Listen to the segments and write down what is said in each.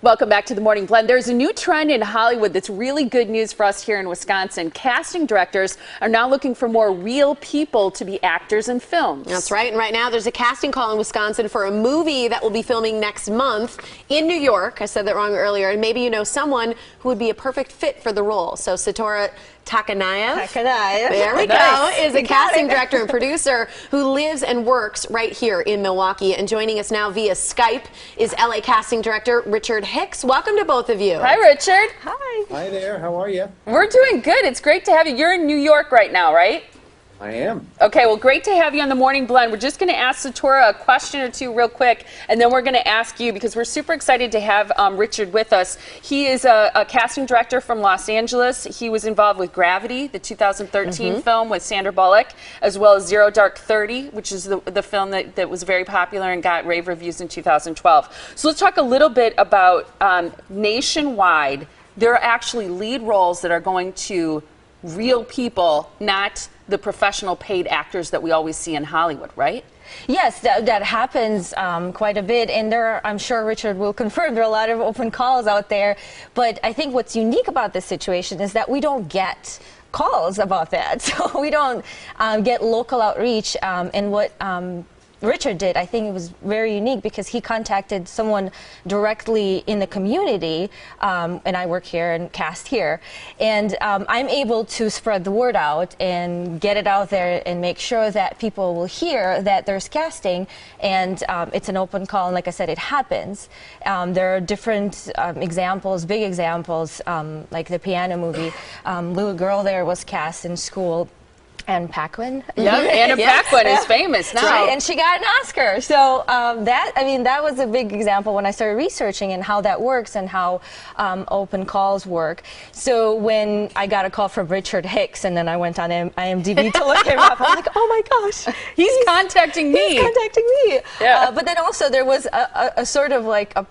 Welcome back to the Morning Blend. There's a new trend in Hollywood that's really good news for us here in Wisconsin. Casting directors are now looking for more real people to be actors in films. That's right. And right now there's a casting call in Wisconsin for a movie that will be filming next month in New York. I said that wrong earlier. And maybe you know someone who would be a perfect fit for the role. So Satora Takanaev, there we go, is a casting director and producer who lives and works right here in Milwaukee. And joining us now via Skype is LA casting director Richard Hicks. Welcome to both of you. Hi, Richard. Hi. Hi there. How are you? We're doing good. It's great to have you. You're in New York right now, right? I am. Okay, well, great to have you on the Morning Blend. We're just going to ask Satora a question or two real quick, and then we're going to ask you, because we're super excited to have Richard with us. He is a casting director from Los Angeles. He was involved with Gravity, the 2013 film with Sandra Bullock, as well as Zero Dark Thirt, which is the film that was very popular and got rave reviews in 2012. So let's talk a little bit about nationwide. There are actually lead roles that are going to real people, not the professional paid actors that we always see in Hollywood, right? Yes, that happens quite a bit, and I'm sure Richard will confirm, there are a lot of open calls out there, but I think what's unique about this situation is that we don't get calls about that, so we don't get local outreach, and what Richard did, I think it was very unique because he contacted someone directly in the community, and I work here and cast here, and I'm able to spread the word out and get it out there and make sure that people will hear that there's casting, and it's an open call, and like I said, it happens. There are different examples, big examples, like the piano movie. Little girl there was cast in school. Anna Paquin. Yep, Anna Paquin is famous now. Right, and she got an Oscar. So that was a big example when I started researching and how that works and how open calls work. So when I got a call from Richard Hicks, and then I went on IMDb to look him up, I'm like, oh my gosh, he's contacting me. He's contacting me. Yeah. But then also there was a sort of like a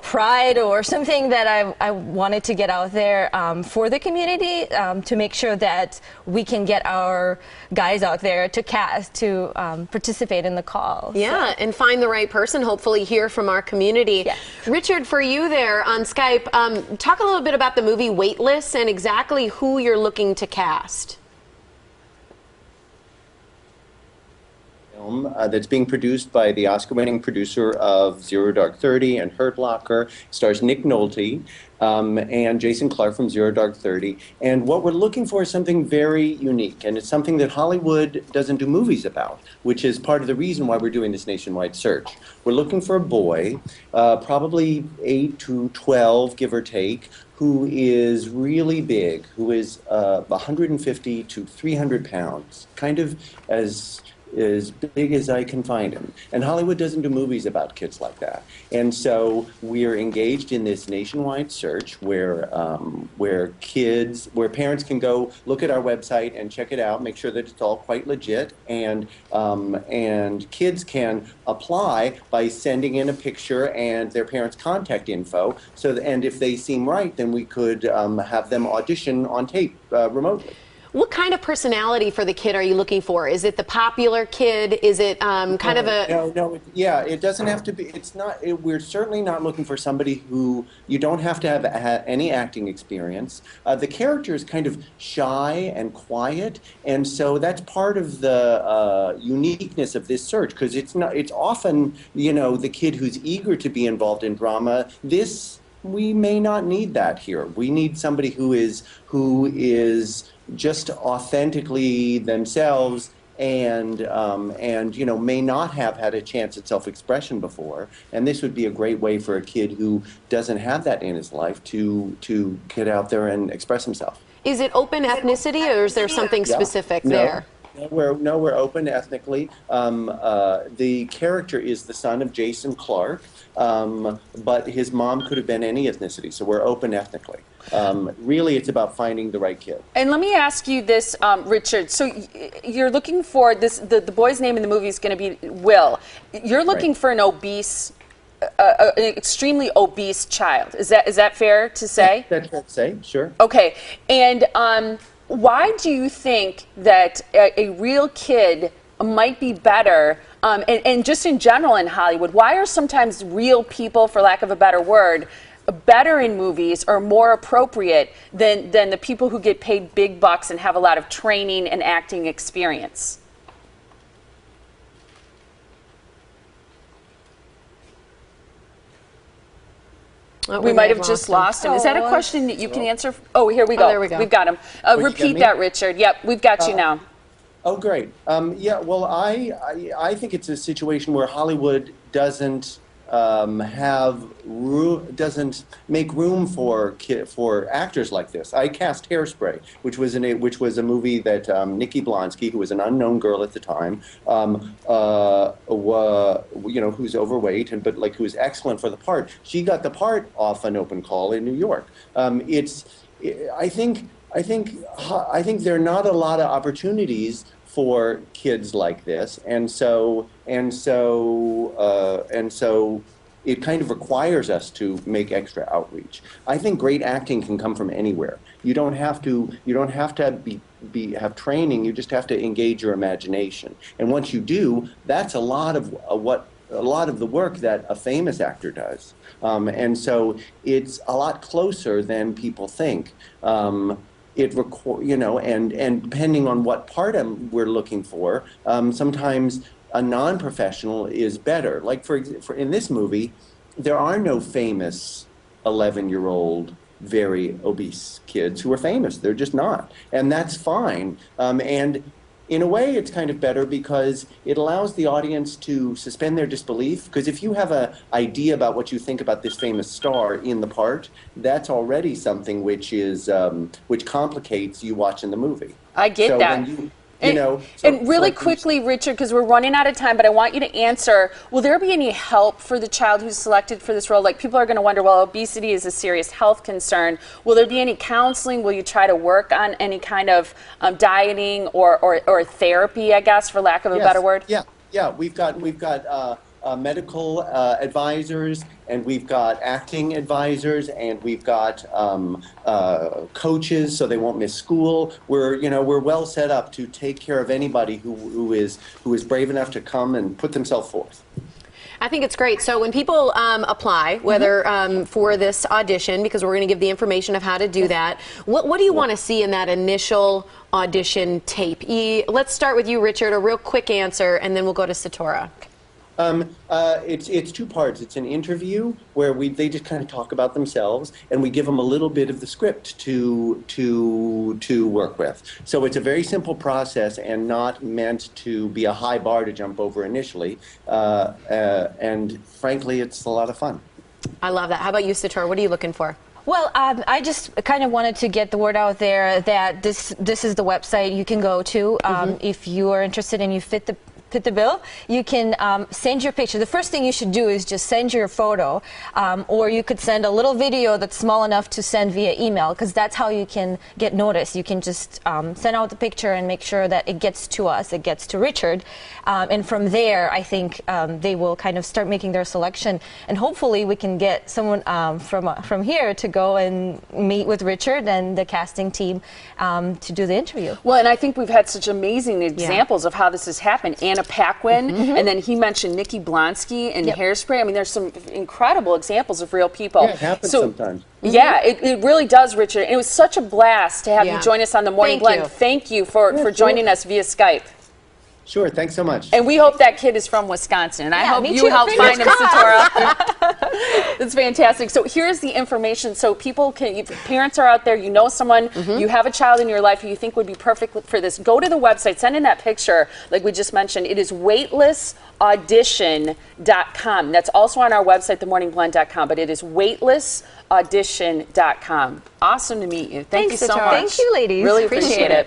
pride or something that I wanted to get out there for the community to make sure that we can get our guys out there to cast, to participate in the call. Yeah, and find the right person, hopefully hear from our community. Yes. Richard, for you there on Skype, talk a little bit about the movie Weightless and exactly who you're looking to cast. That's being produced by the Oscar-winning producer of Zero Dark Thirt and Hurt Locker. Stars Nick Nolte and Jason Clarke from Zero Dark Thirt. And what we're looking for is something very unique, and it's something that Hollywood doesn't do movies about, which is part of the reason why we're doing this nationwide search. We're looking for a boy, probably 8 to 12, give or take, who is really big, who is 150 to 300 pounds, kind of as big as I can find him. And Hollywood doesn't do movies about kids like that. And so we're engaged in this nationwide search where parents can go look at our website and check it out, make sure that it's all quite legit, and kids can apply by sending in a picture and their parents' contact info. And if they seem right, then we could have them audition on tape remotely. What kind of personality for the kid are you looking for? Is it the popular kid? Is it kind of a... No, yeah, it doesn't have to be, it's not, we're certainly not looking for somebody who, you don't have to have any acting experience. The character is kind of shy and quiet, and so that's part of the uniqueness of this search, because it's often, the kid who's eager to be involved in drama. We may not need that here. We need somebody who is just authentically themselves and may not have had a chance at self-expression before, and this would be a great way for a kid who doesn't have that in his life to get out there and express himself. Is it open ethnicity, or is there something specific there? No, we're open ethnically. The character is the son of Jason Clarke, but his mom could have been any ethnicity, so we're open ethnically. Really, it's about finding the right kid. And let me ask you this, Richard. So you're looking for this, the boy's name in the movie is going to be Will. You're looking for an obese, an extremely obese child. Is that fair to say? That's fair to say, sure. Okay. And why do you think that a real kid might be better and just in general in Hollywood, why are sometimes real people, for lack of a better word, better in movies or more appropriate than the people who get paid big bucks and have a lot of training and acting experience? Oh, we might have just lost him. Is that a question that you can answer? Oh, here we go. Oh, there we go. We've got him. Repeat that, Richard. Yep, we've got you now. Oh, great. Yeah, well, I think it's a situation where Hollywood doesn't doesn't make room for actors like this. I cast Hairspray, which was a movie that Nikki Blonsky, who was an unknown girl at the time, who's overweight but who was excellent for the part. She got the part off an open call in New York. I think there are not a lot of opportunities for kids like this, and so it kind of requires us to make extra outreach. I think great acting can come from anywhere. You don't have to have training. You just have to engage your imagination. And once you do, that's a lot of the work that a famous actor does. And so it's a lot closer than people think. And depending on what part we're looking for, sometimes a non-professional is better. Like for in this movie, there are no famous 11-year-old very obese kids who are famous. They're just not, and that's fine. And in a way, it's kind of better because it allows the audience to suspend their disbelief. Because if you have an idea about what you think about this famous star in the part, that's already something which complicates you watching the movie. I get that. And really quickly, Richard, because we're running out of time, but I want you to answer, will there be any help for the child who's selected for this role? Like, people are going to wonder, well, obesity is a serious health concern. Will there be any counseling? Will you try to work on any kind of dieting or therapy, I guess, for lack of a better word? Yeah. We've got medical advisors, and we've got acting advisors, and we've got coaches so they won't miss school. We're well set up to take care of anybody who is brave enough to come and put themselves forth. I think it's great. So when people apply, whether for this audition, because we're going to give the information of how to do that, what do you want to see in that initial audition tape? Let's start with you, Richard, a real quick answer, and then we'll go to Sitora. It's two parts. It's an interview where they just kind of talk about themselves, and we give them a little bit of the script to work with. So it's a very simple process and not meant to be a high bar to jump over initially. And frankly, it's a lot of fun. I love that. How about you, Sitora? What are you looking for? Well, I just kind of wanted to get the word out there that this is the website you can go to if you are interested and you fit the bill. You can send your picture. The first thing you should do is just send your photo, or you could send a little video that's small enough to send via email, because that's how you can get noticed. You can just send out the picture and make sure that it gets to us, it gets to Richard, and from there I think they will kind of start making their selection, and hopefully we can get someone from here to go and meet with Richard and the casting team to do the interview. Well, and I think we've had such amazing examples of how this has happened. Anna Paquin, and then he mentioned Nikki Blonsky and Hairspray. I mean, there's some incredible examples of real people. Yeah, it happens sometimes. Yeah, it really does, Richard. And it was such a blast to have you join us on the Morning Blend. Thank you for joining us via Skype. Sure, thanks so much. And we hope that kid is from Wisconsin. And I hope you help find him, Sitora. That's fantastic. So here's the information. So people can, parents are out there, you know someone, you have a child in your life who you think would be perfect for this. Go to the website, send in that picture, like we just mentioned. It is weightlessaudition.com. That's also on our website, themorningblend.com, but it is weightlessaudition.com. Awesome to meet you. Thank you so much. Thank you, ladies. Really appreciate it.